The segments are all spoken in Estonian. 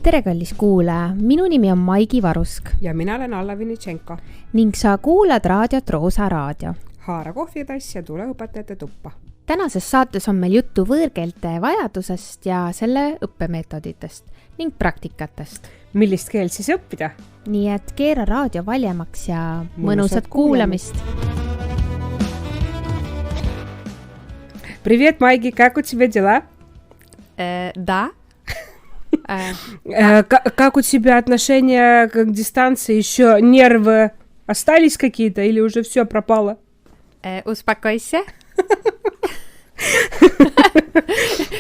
Tere kallis kuulaja, minu nimi on Maigi Varusk. Ja mina olen Alla Vinitšenko. Ning sa kuulad raadiot Roosa Raadio. Haara kohvitass ja tule õpetajate tuppa. Tänases saates on meil juttu võõrkeelte vajadusest ja selle õppemeetoditest ning praktikatest. Millist keelt siis õppida? Nii et keera raadio valjemaks ja mõnusat kuulamist. Привет, Майги, как у тебя дела? Да. Как у тебя отношения к дистанции? Еще нервы остались какие-то или уже все пропало? Uspakojse.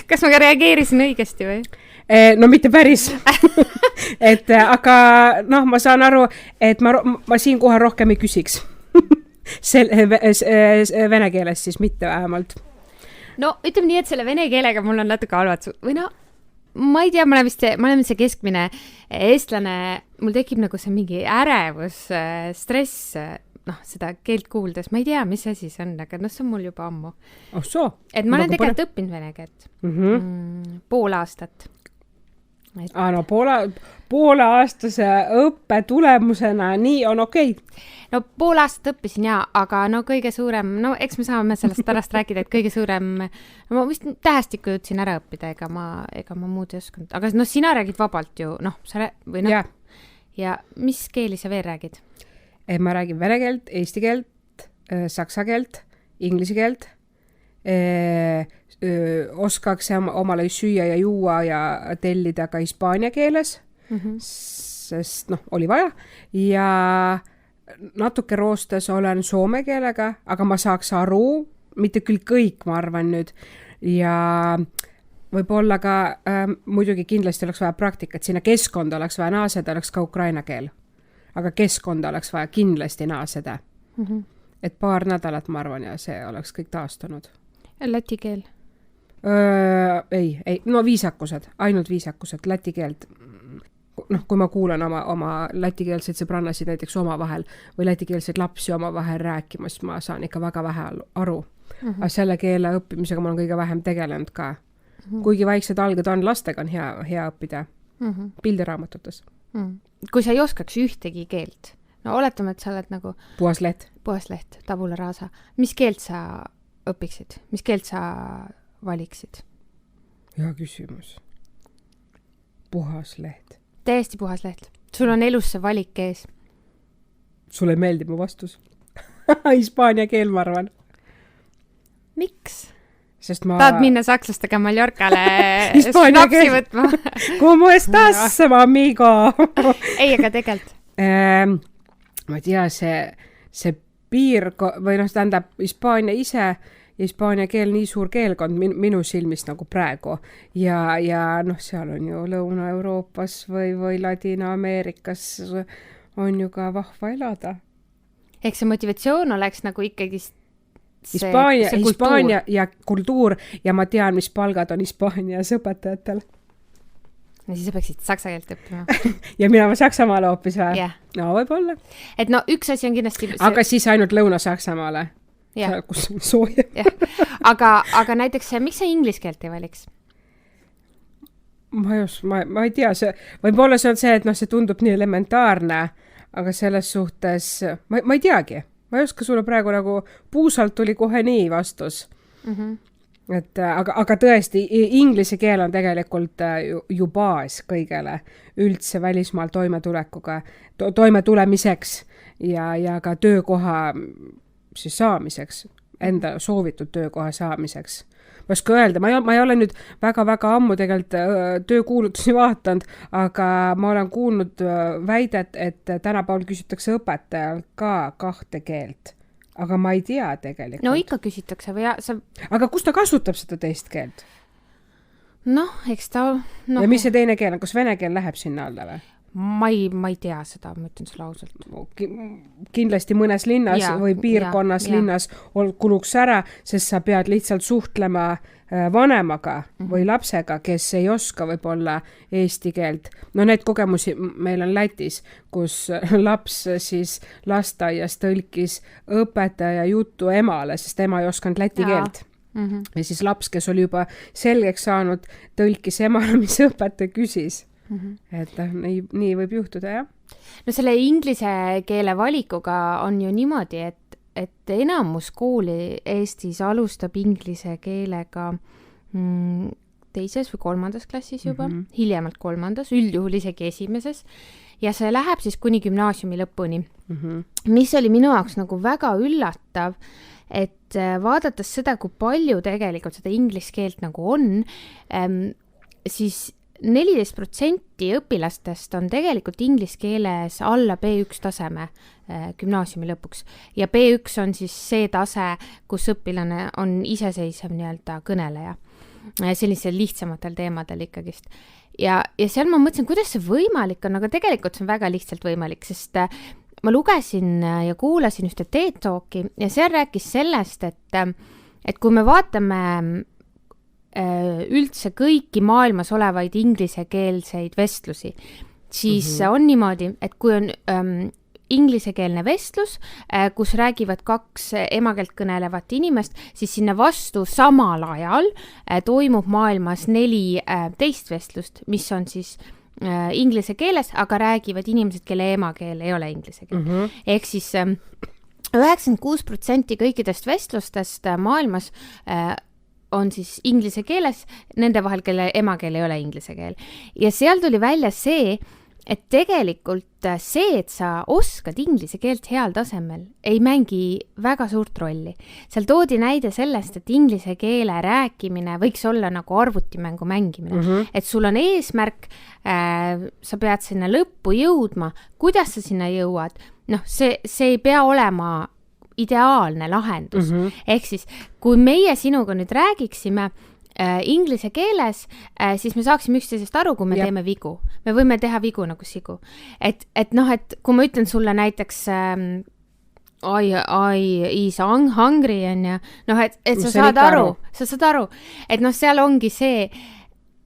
Kas ma ka reageerisin õigesti või? No mitte päris. Aga ma saan aru, et ma siinkohal rohkem ei küsiks. Vene keeles siis mitte vähemalt. No ütleme nii, et selle vene keelega mul on natuke halvad või ma ei tea, ma olen see keskmine eestlane, mul tekib nagu see mingi ärevus, stress, seda keelt kuuldes, ma ei tea, mis asi see on, aga see on mul juba ammu. Oh soo. Et ma olen tegelikult õppinud vene keelt. Pool aastat. Poole aastase õppe tulemusena nii on okei. No pool aastat õppisin aga kõige suurem, eks me saame sellest pärast rääkida, et kõige suurem, ma vist tähestikku jõudsin ära õppida, ega ma muud ei oskanud. Aga sina räägid vabalt ju, ja mis keeli sa veel räägid? Ma räägin vene keelt, eesti keelt, saksa keelt, inglise keelt, oskaks omale süüa ja juua ja tellida ka hispaania keeles, sest oli vaja, ja natuke roostes olen soome keelega, aga ma saaks aru, mitte küll kõik, ma arvan nüüd, ja võib-olla ka muidugi kindlasti oleks vaja praktikat, sinna keskkonda oleks vaja naaseda, oleks ka ukraina keel, aga keskkonda oleks vaja kindlasti naaseda. Et paar nädalat, ma arvan, ja see oleks kõik taastunud. Läti keel? Ei, viisakused, ainult viisakused, läti keelt. Kui ma kuulan oma lätikeelseid sõbrannasid näiteks omavahel või lätikeelseid lapsi omavahel rääkimas, ma saan ikka väga vähe aru. Aga selle keele õppimisega ma olen kõige vähem tegelenud ka. Kuigi vaiksed alged on, lastega on hea õppida pildiraamatutes. Kui sa ei oskaks ühtegi keelt, oletame, et sa oled nagu Puhas leht, tabula rasa. Mis keelt sa õpiksid? Mis keelt sa valiksid? Hea küsimus. Puhas leht. Täiesti puhas leht. Sul on elus see valik ees. Sulle meeldib mu vastus? Hispaania keel, ma arvan. Miks? Sest tahad minna sakslastega Mallorcale snapsi võtma? Como estás, amigo? Ei, aga tegelikult. Ma ei tea, see piir, või tähendab Hispaania ise ja hispaania keel nii suur keelkond minu silmist nagu praegu. Ja seal on ju Lõuna-Euroopas või Ladina-Ameerikas on ju ka vahva elada. Ehk see motivatsioon oleks nagu ikkagi Hispaania ja kultuur ja ma tean, mis palgad on Hispaanias õpetajatel. Ja siis sa peaksid saksa keelt õppima. Ja minema Saksamaale hoopis või? Yeah. No võib-olla. Et üks asi on kindlasti... Aga siis ainult Lõuna-Saksamaale. Yeah. Kus on sooja. Yeah. Aga näiteks, miks sa inglis keelt ei valiks? Ma ei tea, võib-olla see on see, et see tundub nii elementaarne, aga selles suhtes, ma ei teagi. Ma ei oska sulle praegu nagu puusalt tuli kohe nii vastus. Aga tõesti, inglise keel on tegelikult ju baas kõigele üldse välismaal toimetulemiseks ja ka töökoha siis saamiseks, enda soovitud töökoha saamiseks. Ma oska öelda, ma ei ole nüüd väga ammu tegelikult töökuulutusi vaatanud, aga ma olen kuulnud väidet, et tänapäeval küsitakse õpetajal ka 2 keelt. Aga ma ei tea tegelikult. No ikka küsitakse või Aga kus ta kasutab seda teist keelt? Eks ta... Ja mis see teine keel on? Kas vene keel läheb sinna alla või? Ma ei tea seda, ma ütlen sulle ausalt. Kindlasti mõnes linnas või piirkonnas linnas kuluks ära, sest sa pead lihtsalt suhtlema vanemaga või lapsega, kes ei oska võib-olla eesti keelt. Need kogemusi meil on Lätis, kus laps siis lasteaias tõlkis õpetaja juttu emale, sest ema ei osanud läti keelt. Ja siis laps, kes oli juba selgeks saanud, tõlkis emale, mis õpetaja küsis. et nii võib juhtuda, jah. No selle inglise keele valikuga on ju niimoodi, et enamus kooli Eestis alustab inglise keelega teises või kolmandas klassis juba, hiljemalt kolmandas, üldjuhul isegi esimeses, ja see läheb siis kuni gümnaasiumi lõpuni. Mis oli minu jaoks nagu väga üllatav, et vaadates seda, kui palju tegelikult seda inglise keelt nagu on, siis 14% õpilastest on tegelikult inglise keeles alla B1 taseme gümnaasiumi lõpuks. Ja B1 on siis see tase, kus õpilane on iseseisev nii-öelda kõneleja. Sellisel lihtsamatel teemadel ikkagist. Ja seal ma mõtlesin, kuidas see võimalik on, aga tegelikult see on väga lihtsalt võimalik, sest ma lugesin ja kuulasin ühte TED Talki ja seal rääkis sellest, et kui me vaatame üldse kõiki maailmas olevaid inglisekeelseid vestlusi, siis on niimoodi, et kui on inglisekeelne vestlus, kus räägivad 2 emakeelt kõnelevat inimest, siis sinna vastu samal ajal toimub maailmas 4 teist vestlust, mis on siis inglise keeles, aga räägivad inimesed, kelle emakeel ei ole inglise keel. Ehk siis 96% kõikidest vestlustest maailmas on siis inglise keeles nende vahel, kelle emakeel ei ole inglise keel. Ja seal tuli välja see, et tegelikult see, et sa oskad inglise keelt heal tasemel, ei mängi väga suurt rolli. Seal toodi näide sellest, et inglise keele rääkimine võiks olla nagu arvutimängu mängimine. Et sul on eesmärk, sa pead sinna lõppu jõudma, kuidas sa sinna jõuad, see ei pea olema ideaalne lahendus. Ehk siis, kui meie sinuga nüüd räägiksime inglise keeles, siis me saaksime üksteisest aru, kui me teeme vigu. Me võime teha vigu nagu sigu. Et kui ma ütlen sulle näiteks I is hungry, et sa saad aru, et seal ongi see,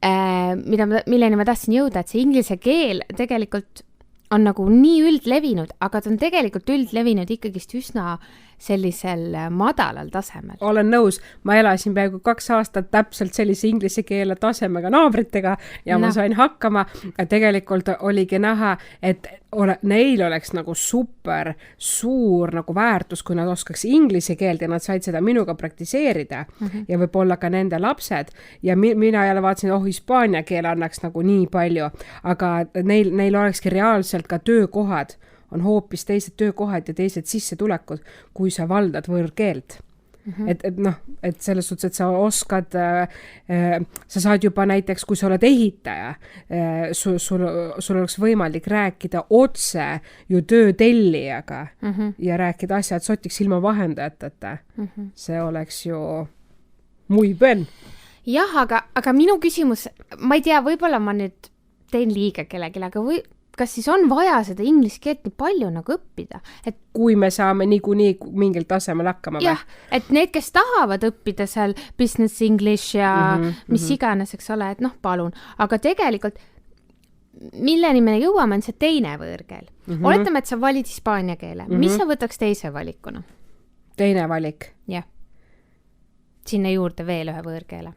milleni ma tahtsin jõuda, et see inglise keel tegelikult on nagu nii üldlevinud, aga ta on tegelikult üldlevinud ikkagist üsna sellisel madalal tasemel. Olen nõus, ma elasin peaaegu 2 aastat täpselt sellise inglise keele tasemega naabritega ja ma sain hakkama. Tegelikult oligi näha, et neil oleks nagu super suur nagu väärtus, kui nad oskaks inglise keelt ja nad said seda minuga praktiseerida ja võib-olla ka nende lapsed. Ja mina jälle vaatasin, hispaania keel annaks nagu nii palju, aga neil olekski reaalselt ka töökohad, on hoopis teised töökohad ja teised sissetulekud, kui sa valdad võõrkeelt. Et selles suhtes, et sa oskad, sa saad juba näiteks, kui sa oled ehitaja, sul oleks võimalik rääkida otse ju töötellijaga ja rääkida asjad sotiks ilma vahendajateta. See oleks ju muy ben. Jah, aga minu küsimus, ma ei tea, võib-olla ma nüüd teen liiga kellelegi, aga kas siis on vaja seda inglise keelt nii palju nagu õppida? Et kui me saame niikuinii mingil tasemel hakkama või? Jah, et need, kes tahavad õppida seal business English ja mis iganes, eks ole, et palun. Aga tegelikult, milleni me jõuame, on see teine võõrkeel. Oletame, et sa valid hispaania keele. Mis sa võtaks teise valikuna? Teine valik? Jah. Sinna juurde veel ühe võõrkeele.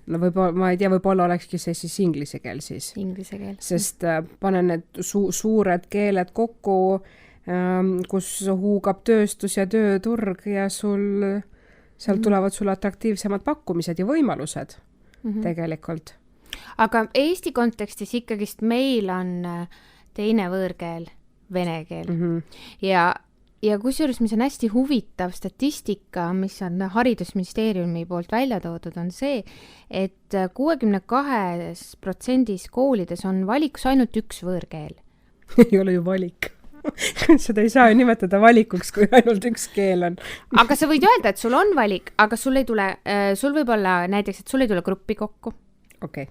Võib-olla, ma ei tea, võib-olla olekski see siis inglise keel siis. Inglise keel. Sest panen need suured keeled kokku, kus huugab tööstus ja tööturg ja seal tulevad sulle atraktiivsemad pakkumised ja võimalused tegelikult. Aga Eesti kontekstis ikkagist meil on teine võõrkeel, vene keel. Ja kusjuures, mis on hästi huvitav statistika, mis on haridusministeeriumi poolt välja toodud, on see, et 62% koolides on valikus ainult üks võõrkeel. Ei ole ju valik. Seda ei saa nimetada valikuks, kui ainult üks keel on. Aga sa võid öelda, et sul on valik, aga sul võib olla näiteks, et sul ei tule gruppi kokku. Okay.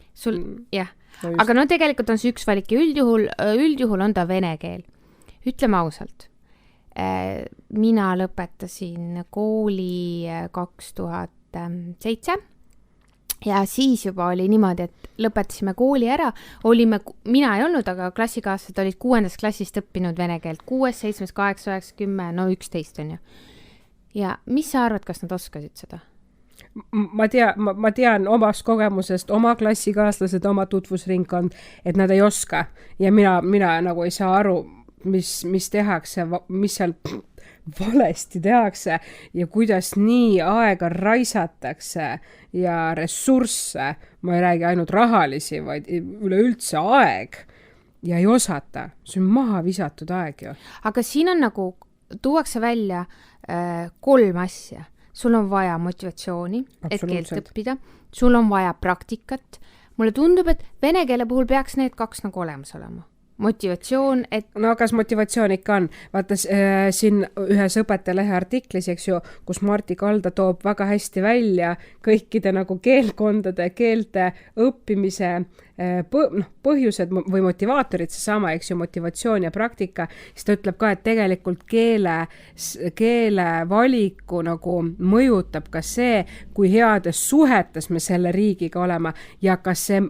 Jah. Aga tegelikult on see üks valik ja üldjuhul on ta vene keel. Ütleme ausalt. Mina lõpetasin kooli 2007 ja siis juba oli niimoodi, et lõpetasime kooli ära. Mina ei olnud, aga klassikaaslased olid 6. klassist õppinud vene keelt. 6, 7, 8, 9, 10, 11 on ju. Ja mis sa arvad, kas nad oskasid seda? ma tean omast kogemusest, oma klassikaaslased, oma tutvusringkond, et nad ei oska ja mina nagu ei saa aru, mis tehakse, mis seal valesti tehakse ja kuidas nii aega raisatakse ja ressursse, ma ei räägi ainult rahalisi, vaid üleüldse aeg ja ei osata. See on maha visatud aeg ju. Aga siin on nagu, tuuakse välja 3 asja. Sul on vaja motivatsiooni, et keelt õppida. Sul on vaja praktikat. Mulle tundub, et vene keele puhul peaks need 2 nagu olemas olema. Motivatsioon, et... No kas motivatsioon ikka on? Vaata siin ühes õpetajalehe artiklis, eks ju, kus Martti Kalda toob väga hästi välja kõikide nagu keelkondade, keelte õppimise põhjused või motivaatorid, seesama, eks ju, motivatsioon ja praktika, siis ta ütleb ka, et tegelikult keele valiku nagu mõjutab ka see, kui heades suhetes me selle riigiga olema ja kas see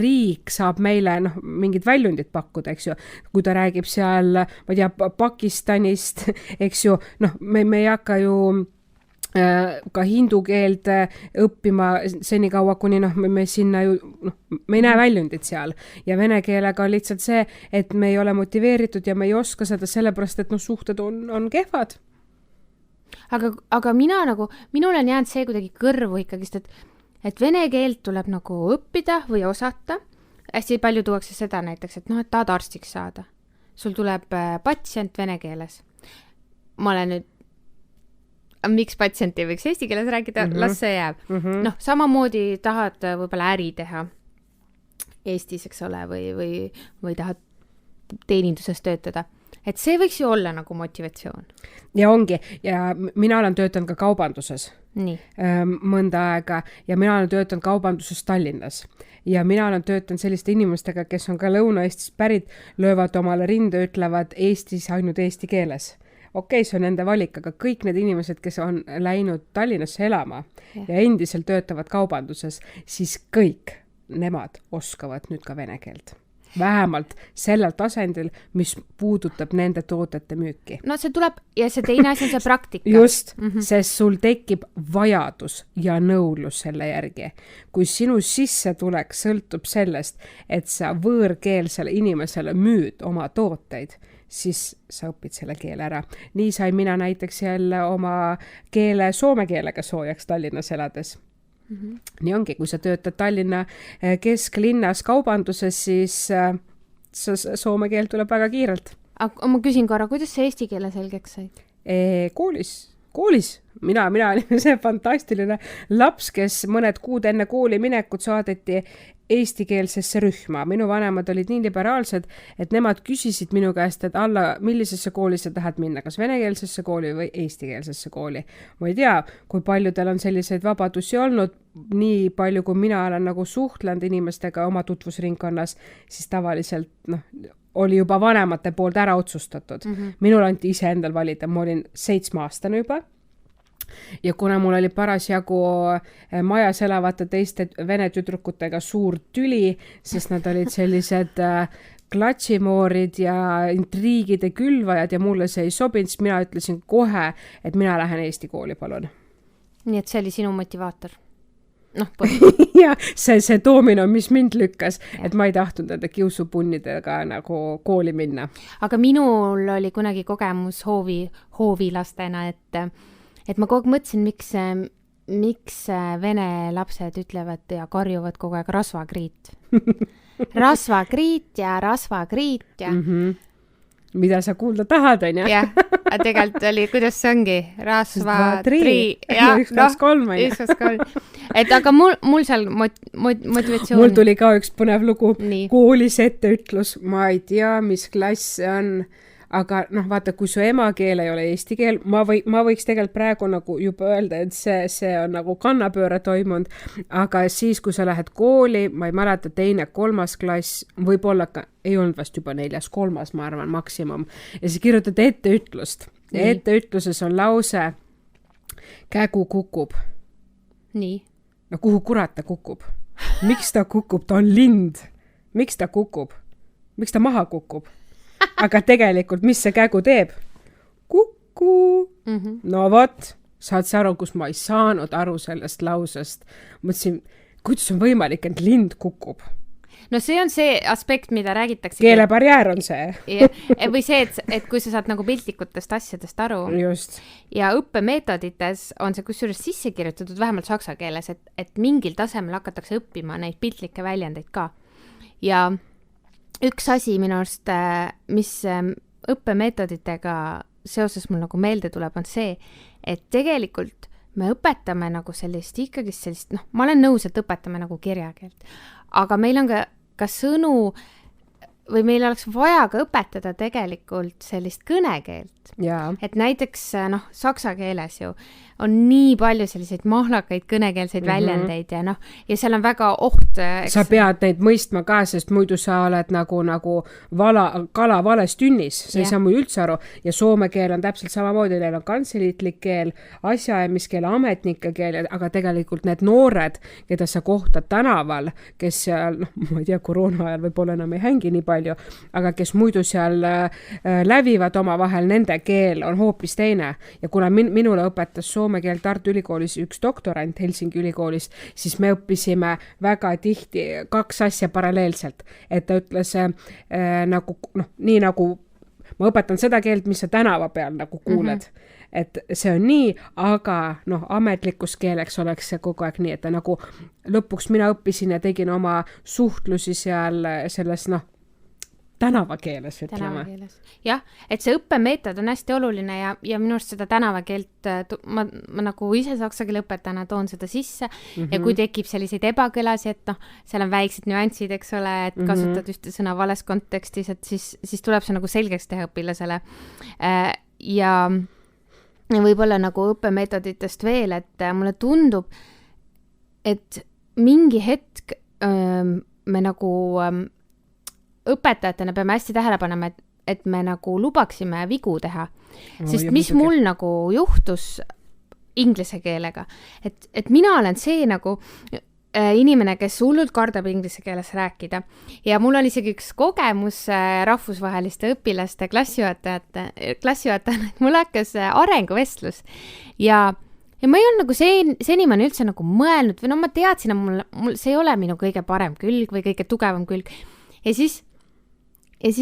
riik saab meile mingid väljundid pakkuda, eks ju. Kui ta räägib seal, ma tea, Pakistanist, eks ju, me ei hakka ju ka hindu keelt õppima senikaua, kuni me sinna ju, me ei näe väljundit seal. Ja vene keelega on lihtsalt see, et me ei ole motiveeritud ja me ei oska seda sellepärast, et suhted on kehvad. Aga minul on jäänud see kuidagi kõrvu ikkagist, et vene keelt tuleb nagu õppida või osata. Hästi palju tuuakse seda näiteks, et et tahad arstiks saada. Sul tuleb patsient vene keeles. Ma olen nüüd miks patsienti võiks eesti keeles rääkida, las see jääb. Samamoodi tahad võib-olla äri teha Eestis, eks ole, või tahad teeninduses töötada. Et see võiks ju olla nagu motivatsioon. Ja ongi. Ja mina olen töötanud ka kaubanduses mõnda aega ja mina olen töötanud kaubanduses Tallinnas. Ja mina olen töötanud selliste inimestega, kes on ka Lõuna-Eestis pärit, löövad omale rinde, ütlevad Eestis ainult eesti keeles. Okei, see on nende valik, aga kõik need inimesed, kes on läinud Tallinnasse elama ja endiselt töötavad kaubanduses, siis kõik nemad oskavad nüüd ka vene keelt. Vähemalt sellel tasandil, mis puudutab nende toodete müüki. No see tuleb, ja see teine asi on see praktika. Just, sest sul tekib vajadus ja nõudlus selle järgi. Kui sinu sissetulek sõltub sellest, et sa võõrkeelsele inimesele müüd oma tooteid, siis sa õpid selle keele ära. Nii sai mina näiteks jälle oma keele soome keelega soojaks Tallinnas elades. Nii ongi, kui sa töötad Tallinna kesklinnas kaubanduses, siis soome keel tuleb väga kiirelt. Aga ma küsin korra, kuidas see eesti keele selgeks sai? Koolis. Mina olin see fantastiline laps, kes mõned kuud enne kooli minekut saadeti eestikeelsesse rühma. Minu vanemad olid nii liberaalsed, et nemad küsisid minu käest, et Alla, millisesse kooli sa tahad minna, kas venekeelsesse kooli või eestikeelsesse kooli. Ma ei tea, kui paljudel on selliseid vabadusi olnud, nii palju kui mina olen nagu suhtlenud inimestega oma tutvusringkonnas, siis tavaliselt oli juba vanemate poolt ära otsustatud. Minul anti ise endal valida, ma olin 7-aastane juba. Ja kuna mul oli parasjagu majas elavate teiste vene tüdrukutega suur tüli, sest nad olid sellised klatšimoorid ja intriigide külvajad ja mulle see ei sobinud, siis mina ütlesin kohe, et mina lähen Eesti kooli, palun. Nii et see oli sinu motivaator? Ja see toomino, mis mind lükkas, et ma ei tahtnud nende kiusupunnidega nagu kooli minna. Aga minul oli kunagi kogemus hoovilastena, et ma kogu aeg mõtlesin, miks vene lapsed ütlevad ja karjuvad kogu aeg rasvakriit. Rasvakriit ja. Mida sa kuulda tahad, on ju? Jah, tegelikult oli, kuidas see ongi? Rasvatrii. 1, 2, 3. 1, 2, 3. Et aga mul seal motivatsioon. Mul tuli ka üks põnev lugu. Koolis etteütlus. Ma ei tea, mis klass see on. Aga vaata, kui su emakeel ei ole eesti keel, ma võiks tegelikult praegu nagu juba öelda, et see on nagu kannapööre toimunud, aga siis, kui sa lähed kooli, ma ei mäleta 2., 3. klass, võib-olla ka, ei olnud vast juba 4., 3., ma arvan, maksimum, ja siis kirjutad etteütlust. Ja etteütluses on lause, kägu kukub. Nii. No kuhu kurat ta kukub? Miks ta kukub? Ta on lind. Miks ta kukub? Miks ta maha kukub? Aga tegelikult, mis see kägu teeb? Kuku. No vot, saad sa aru, kus ma ei saanud aru sellest lausest. Mõtlesin, kuidas on võimalik, et lind kukub? No see on see aspekt, mida räägitakse. Keelebarjäär on see. Või see, et kui sa saad nagu piltlikutest asjadest aru. Just. Ja õppemeetodites on see kusjuures sisse kirjutatud vähemalt saksa keeles, et mingil tasemel hakatakse õppima neid piltlikke väljendeid ka. Ja üks asi minu arust, mis õppemeetoditega seoses mul nagu meelde tuleb, on see, et tegelikult me õpetame nagu ikkagi sellist, ma olen nõus, et õpetame nagu kirjakeelt, aga meil on ka sõnu või meil oleks vaja ka õpetada tegelikult sellist kõnekeelt. Jaa. Et näiteks, saksa keeles ju on nii palju selliseid mahlakaid kõnekeelseid väljendeid ja seal on väga oht. Sa pead neid mõistma ka, sest muidu sa oled nagu kala vales tünnis, sa ei saa mu üldse aru. Ja soome keel on täpselt samamoodi, neil on kantseliitlik keel, asjaajamiskeel, ametnike keel, aga tegelikult need noored, keda sa kohtad tänaval, kes seal, ma ei tea, koroona ajal võib-olla enam ei hängi nii palju, aga kes muidu seal lävivad oma vahel, nende keel on hoopis teine. Ja kuna minule õpetas soome keel Tartu ülikoolis üks doktorant Helsingi ülikoolis, siis me õppisime väga tihti 2 asja paralleelselt. Et ta ütles nii nagu ma õpetan seda keelt, mis sa tänava peal nagu kuuled. Et see on nii, aga ametlikus keeleks oleks see kogu aeg nii, et ta nagu lõpuks mina õppisin ja tegin oma suhtlusi seal selles tänavakeeles, ütleme. Jah, et see õppemeetod on hästi oluline ja minu arust seda tänavakeelt ma nagu ise saksa keele õpetajana toon seda sisse ja kui tekib selliseid ebakõlasi, et seal on väiksed nüansid, eks ole, et kasutad ühte sõna vales kontekstis, et siis tuleb see nagu selgeks teha õpilasele. Ja võib-olla nagu õppemeetoditest veel, et mulle tundub, et mingi hetk me nagu õpetajatena peame hästi tähele panema, et me nagu lubaksime vigu teha. Sest mis mul nagu juhtus inglise keelega, et mina olen see nagu inimene, kes hullult kardab inglise keeles rääkida. Ja mul on isegi üks kogemus rahvusvaheliste õpilaste klassijuhatajana, et mul hakkas arenguvestlus ja ma ei olnud nagu senimaani üldse nagu mõelnud või ma teadsin, et mul see ei ole minu kõige parem külg või kõige tugevam külg. Ja siis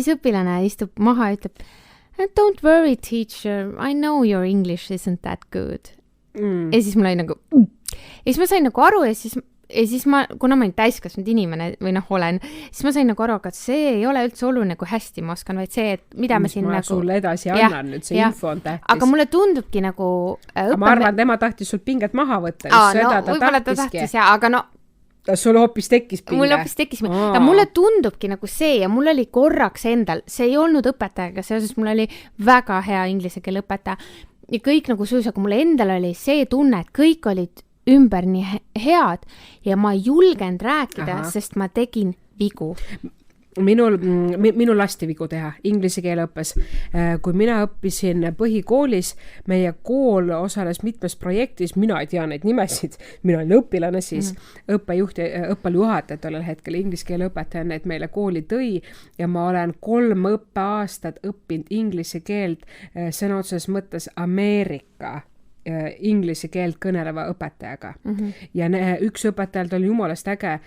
õpilane istub maha ja ütleb, don't worry, teacher, I know your English isn't that good. Ja siis mul oli nagu, ja siis ma sain nagu aru ja siis ma, kuna ma olin täiskasvanud inimene või olen, siis ma sain nagu aru, aga see ei ole üldse oluline, kui hästi ma oskan, vaid see, et mida me siin nagu... sulle edasi annan nüüd, see info on tähtis. Aga mulle tundubki nagu... Ma arvan, tema tahtis sul pinget maha võtta. Võib-olla ta tahtis, aga sul hoopis tekkis pinge. Mul hoopis tekkis pinge. Ja mulle tundubki nagu see ja mul oli korraks endal, see ei olnud õpetajaga seoses, mul oli väga hea inglise keele õpetaja ja kõik nagu suus, aga mulle endal oli see tunne, et kõik olid ümber nii head ja ma ei julgenud rääkida, sest ma tegin vigu. Minul lasti vigu teha inglise keele õppes. Kui mina õppisin põhikoolis, meie kool osales mitmes projektis, mina ei tea neid nimesid, mina olin õpilane siis, õppejuhataja tollel hetkel, inglise keele õpetaja need meile kooli tõi ja ma olen 3 õppeaastat õppinud inglise keelt sõna otseses mõttes Ameerika inglise keelt kõneleva õpetajaga. Ja üks õpetajalt oli jumalast äge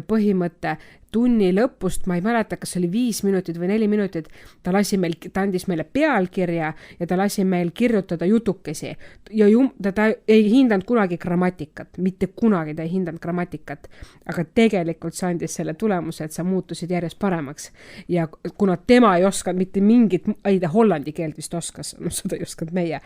põhimõte tunni lõpust, ma ei mäleta, kas oli 5 minutit või 4 minutit, ta andis meile pealkirja ja ta lasi meil kirjutada jutukesi. Ja ta ei hindanud kunagi grammatikat, mitte kunagi ta ei hindanud grammatikat, aga tegelikult see andis selle tulemuse, et sa muutusid järjest paremaks. Ja kuna tema ei oskanud mitte mingit, ta hollandi keelt vist oskas, seda ei oskanud meie,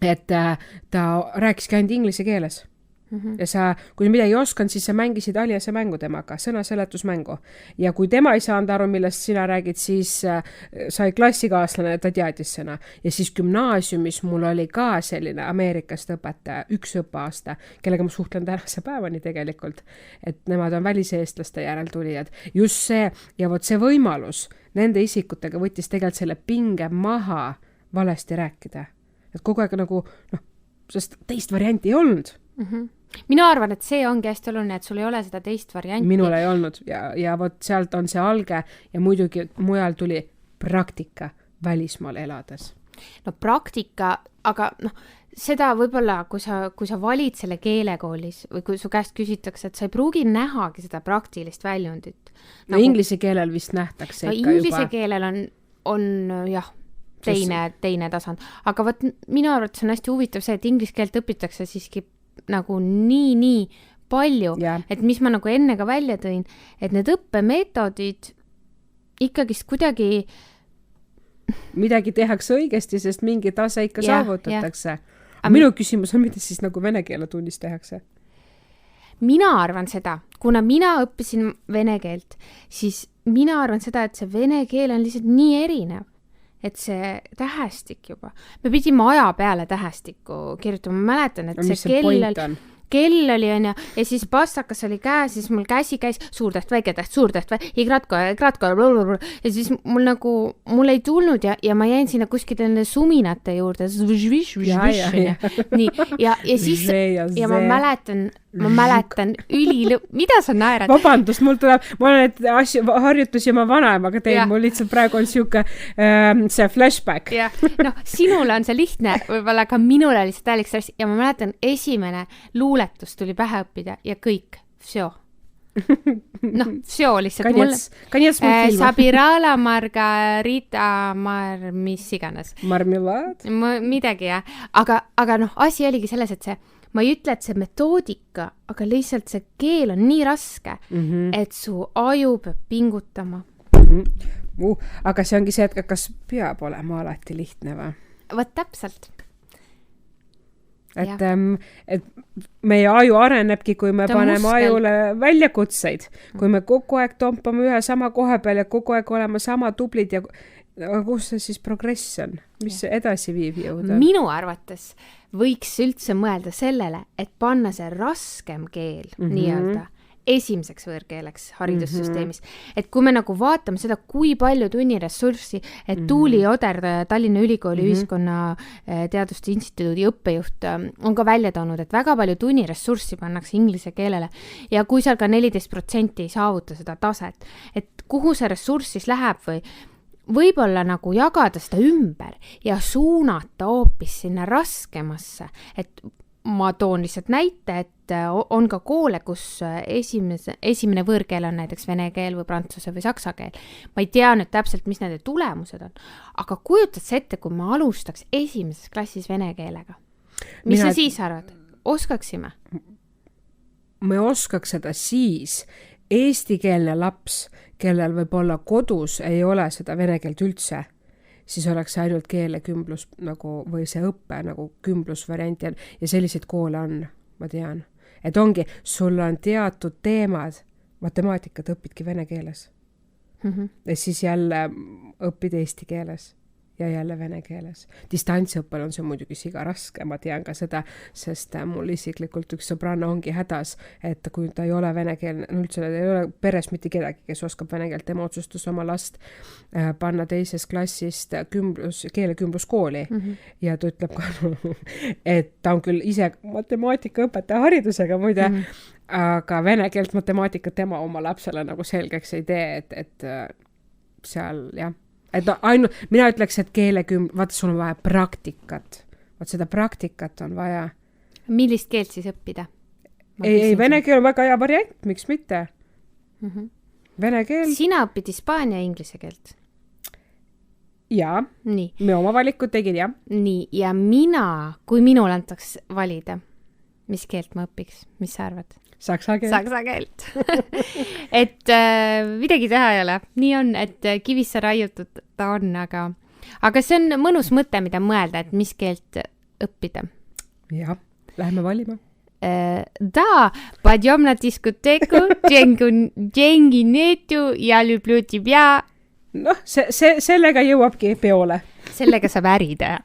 et ta rääkiski ainult inglise keeles. Ja kui midagi ei oskanud, siis sa mängisid aliase mängu temaga, sõnaseletusmängu. Ja kui tema ei saanud aru, millest sina räägid, siis sai klassikaaslane, ta teadis sõna. Ja siis gümnaasiumis mul oli ka selline Ameerikast õpetaja, 1 õppeaasta, kellega ma suhtlen tänase päevani tegelikult. Et nemad on väliseestlaste järeltulijad. Just see, ja vot see võimalus nende isikutega võttis tegelikult selle pinge maha valesti rääkida. Et kogu aeg nagu, sest teist varianti ei olnud. Mina arvan, et see ongi hästi oluline, et sul ei ole seda teist varianti. Minul ei olnud ja vot sealt on see alge ja muidugi mujal tuli praktika välismaal elades. No praktika, aga seda võib-olla, kui sa valid selle keelekoolis või kui su käest küsitakse, et sa ei pruugi nähagi seda praktilist väljundit. No inglise keelel vist nähtakse ikka inglise juba. Keelel on jah, teine tasand. Aga võt, minu arvates on hästi huvitav see, et inglise keelt õpitakse siiski nagu nii palju, et mis ma nagu enne ka välja tõin, et need õppemeetodid ikkagist kuidagi midagi tehakse õigesti, sest mingi tase ikka saavutatakse. Minu küsimus on, mida siis nagu vene keele tunnis tehakse? Mina arvan seda, kuna mina õppisin vene keelt, siis mina arvan seda, et see vene keel on lihtsalt nii erinev, et see tähestik juba. Me pidime aja peale tähestikku kirjutama. Ma mäletan, et kell oli on ja siis pastakas oli käes, siis mul käsi käis suurtäht, väiketäht, suurtäht, igratko, ja siis mul ei tulnud ja ma jäin sinna kuskil nende suminate juurde. Nii, ja siis ja ma mäletan mida sa naerad? Vabandust, ma olen neid asju, harjutusi oma vanaemaga teinud, mul lihtsalt praegu on siuke see flashback. Ja, sinule on see lihtne, võib-olla ka minule lihtsalt täielik stress ja ma mäletan, esimene luuletus tuli pähe õppida ja kõik, vsio. Vsio lihtsalt. Konец mulfilma. Sabirala, Margarita, mis iganes. Marmelaad? Midagi, jah. Aga asi oligi selles, et ma ei ütle, et see metoodika, aga lihtsalt see keel on nii raske, et su aju peab pingutama. Aga see ongi see, et kas peab olema alati lihtne või? Võt täpselt. Et meie aju arenebki, kui me paneme ajule väljakutseid. Kui me kogu aeg tompame ühe sama koha peal ja kogu aeg olema sama tublid ja kus see siis progress on? Mis see edasi viib jõuda? Minu arvates võiks üldse mõelda sellele, et panna see raskem keel nii-öelda esimeseks võõrkeeleks haridussüsteemis. Et kui me nagu vaatame seda, kui palju tunniressurssi, et Tuuli Oder, Tallinna Ülikooli ühiskonna teaduste instituudi õppejuht on ka välja toonud, et väga palju tunniressurssi pannakse inglise keelele ja kui seal ka 14% ei saavuta seda taset, et kuhu see ressurss siis läheb või võib-olla nagu jagada seda ümber ja suunata hoopis sinna raskemasse, et ma toon lihtsalt näite, et on ka koole, kus esimene võõrkeel on näiteks vene keel või prantsuse või saksa keel. Ma ei tea nüüd täpselt, mis nende tulemused on, aga kujutad see ette, kui ma alustaks esimeses klassis vene keelega. Mis sa siis arvad? Oskaksime? Me oskaks seda siis. Eestikeelne laps, kellel võib-olla kodus ei ole seda vene keelt üldse, siis oleks ainult keelekümblus nagu, või see õppe nagu kümblusvariant ja selliseid koole on, ma tean. Et ongi, sul on teatud teemad, matemaatikat õpidki vene keeles. Ja siis jälle õpid eesti keeles ja jälle vene keeles. Distantsõppel on see muidugi siga raske, ma tean ka seda, sest mul isiklikult üks sõbranna ongi hädas, et kui ta ei ole vene keel, üldse ei ole peres mitte kedagi, kes oskab vene keelt, tema otsustus oma last panna teisest klassist keelekümbluskooli ja ta ütleb ka, et ta on küll ise matemaatikaõpetaja haridusega muide, aga vene keelt matemaatikat tema oma lapsele nagu selgeks ei tee, et seal jah. Et mina ütleks, et vaata, sul on vaja praktikat. Vaat seda praktikat on vaja. Millist keelt siis õppida? Ei, vene keel on väga hea variant, miks mitte? Vene keel. Sina õpid hispaania ja inglise keelt? Jaa, me oma valikud tegid, jah. Nii, ja kui minul antaks valida, mis keelt ma õpiks, mis sa arvad? Saksa keelt. Et midagi teha ei ole. Nii on, et kivisse raiutud ta on, aga see on mõnus mõte, mida mõelda, et mis keelt õppida. Jah, läheme valima. Da, padjom na diskoteku, džengi netu ja lüblju tibja. Sellega jõuabki peole. Sellega saab äri teha.